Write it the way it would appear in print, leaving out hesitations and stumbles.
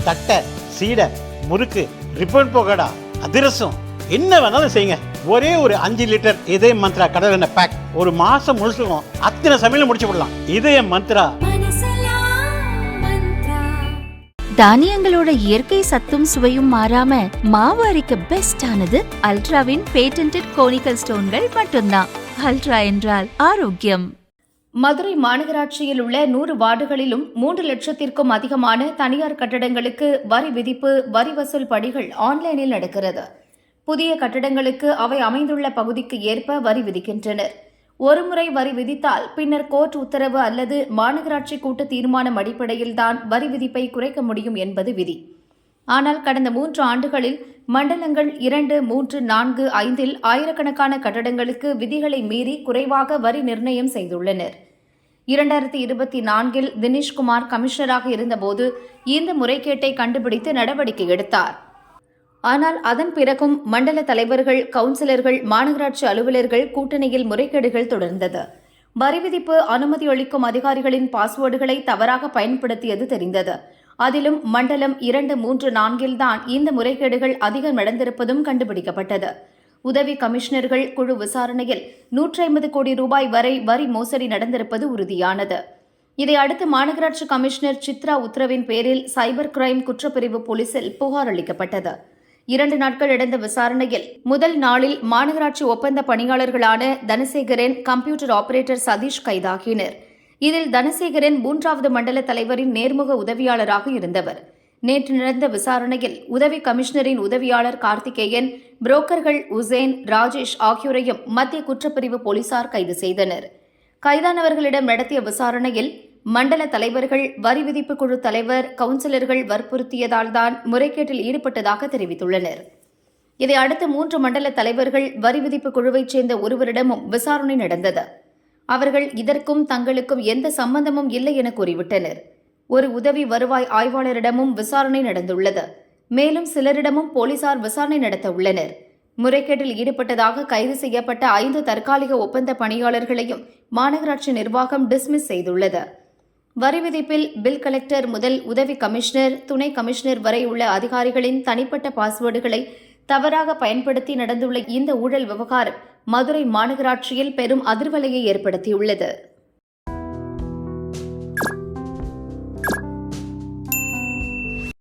தட்டை, சீடை, முறுக்கு, ரிப்பன் பக்கோடா, அதிரசம், என்ன வேணாலும் செய்யுங்க. ஒரே ஒரு 5 லிட்டர் இதய மந்த்ரா கடல் எண்ணெய் பேக் ஒரு மாசம் முழுசுக்கும் அத்தனை சமையல முடிச்சு விடலாம். இதய மந்த்ரா. தானியங்களோட இயற்கை சத்தும் சுவையும் மாறாம மாவு அரைக்க பெஸ்ட் ஆனது அல்ட்ராவின் பேட்டன்டட் கோனிக்கல் ஸ்டோன்கள் மட்டும்தான். அல்ட்ரா என்றால் ஆரோக்கியம். மதுரை மாநகராட்சியில் உள்ள 100 வார்டுகளிலும் 3 லட்சத்திற்கும் அதிகமான தனியார் கட்டடங்களுக்கு வரி விதிப்பு, வரி வசூல் பணிகள் ஆன்லைனில் நடக்கிறது. புதிய கட்டடங்களுக்கு அவை அமைந்துள்ள பகுதிக்கு ஏற்ப வரி விதிக்கின்றனர். ஒருமுறை வரி விதித்தால் பின்னர் கோர்ட் உத்தரவு அல்லது மாநகராட்சி கூட்டு தீர்மானம் அடிப்படையில்தான் வரி விதிப்பை குறைக்க முடியும் என்பது விதி. ஆனால் கடந்த 3 ஆண்டுகளில் மண்டலங்கள் 2, 3, 4, 5இல் ஆயிரக்கணக்கான கட்டடங்களுக்கு விதிகளை மீறி குறைவாக வரி நிர்ணயம் செய்துள்ளனர். 2024இல் தினேஷ்குமார் கமிஷனராக இருந்தபோது இந்த முறைகேட்டை கண்டுபிடித்து நடவடிக்கை எடுத்தார். ஆனால் அதன் பிறகும் மண்டல தலைவர்கள், கவுன்சிலர்கள், மாநகராட்சி அலுவலர்கள் கூட்டணியில் முறைகேடுகள் தொடர்ந்தது. வரி விதிப்பு அனுமதி அளிக்கும் அதிகாரிகளின் பாஸ்வேர்டுகளை தவறாக பயன்படுத்தியது தெரிந்தது. அதிலும் மண்டலம் 2, 3, 4இல் தான் இந்த முறைகேடுகள் அதிகம் நடந்திருப்பதும் கண்டுபிடிக்கப்பட்டது. உதவி கமிஷனர்கள் குழு விசாரணையில் 150 கோடி ரூபாய் வரை வரி மோசடி நடந்திருப்பது உறுதியானது. இதையடுத்து மாநகராட்சி கமிஷனர் சித்ரா உத்தரவின் பேரில் சைபர் கிரைம் குற்றப்பிரிவு போலீசில் புகார் அளிக்கப்பட்டது. 2 நாட்கள் நடந்த விசாரணையில் முதல் நாளில் மாநகராட்சி ஒப்பந்த பணியாளர்களான தனசேகரன், கம்ப்யூட்டர் ஆபரேட்டர் சதீஷ் கைதாகினர். இதில் தனசேகரன் 3வது மண்டல தலைவரின் நேர்முக உதவியாளராக இருந்தவர். நேற்று நடந்த விசாரணையில் உதவி கமிஷனரின் உதவியாளர் கார்த்திகேயன், புரோக்கர்கள் உசேன், ராஜேஷ் ஆகியோரையும் மத்திய குற்றப்பிரிவு போலீசார் கைது செய்தனர். கைதானவர்களிடம் நடத்திய விசாரணையில் மண்டல தலைவர்கள், வரி விதிப்பு குழு தலைவர், கவுன்சிலர்கள் வற்புறுத்தியதால் தான் முறைகேட்டில் ஈடுபட்டதாக தெரிவித்துள்ளனர். இதையடுத்து 3 மண்டல தலைவர்கள், வரி விதிப்பு குழுவைச் சேர்ந்த ஒருவரிடமும் விசாரணை நடந்தது. அவர்கள் இதற்கும் தங்களுக்கும் எந்த சம்பந்தமும் இல்லை என கூறிவிட்டனர். ஒரு உதவி வருவாய் ஆய்வாளரிடமும் விசாரணை நடந்துள்ளது. மேலும் சிலரிடமும் போலீசார் விசாரணை நடத்த உள்ளனர். முறைகேட்டில் ஈடுபட்டதாக கைது செய்யப்பட்ட 5 தற்காலிக ஒப்பந்த பணியாளர்களையும் மாநகராட்சி நிர்வாகம் டிஸ்மிஸ் செய்துள்ளது. வரி விதிப்பில் பில் கலெக்டர் முதல் உதவி கமிஷனர், துணை கமிஷனர் வரை உள்ள அதிகாரிகளின் தனிப்பட்ட பாஸ்வேர்டுகளை தவறாக பயன்படுத்தி நடந்துள்ள இந்த ஊழல் விவகாரம் மதுரை மாநகராட்சியில் பெரும் அதிர்வலையை ஏற்படுத்தியுள்ளது.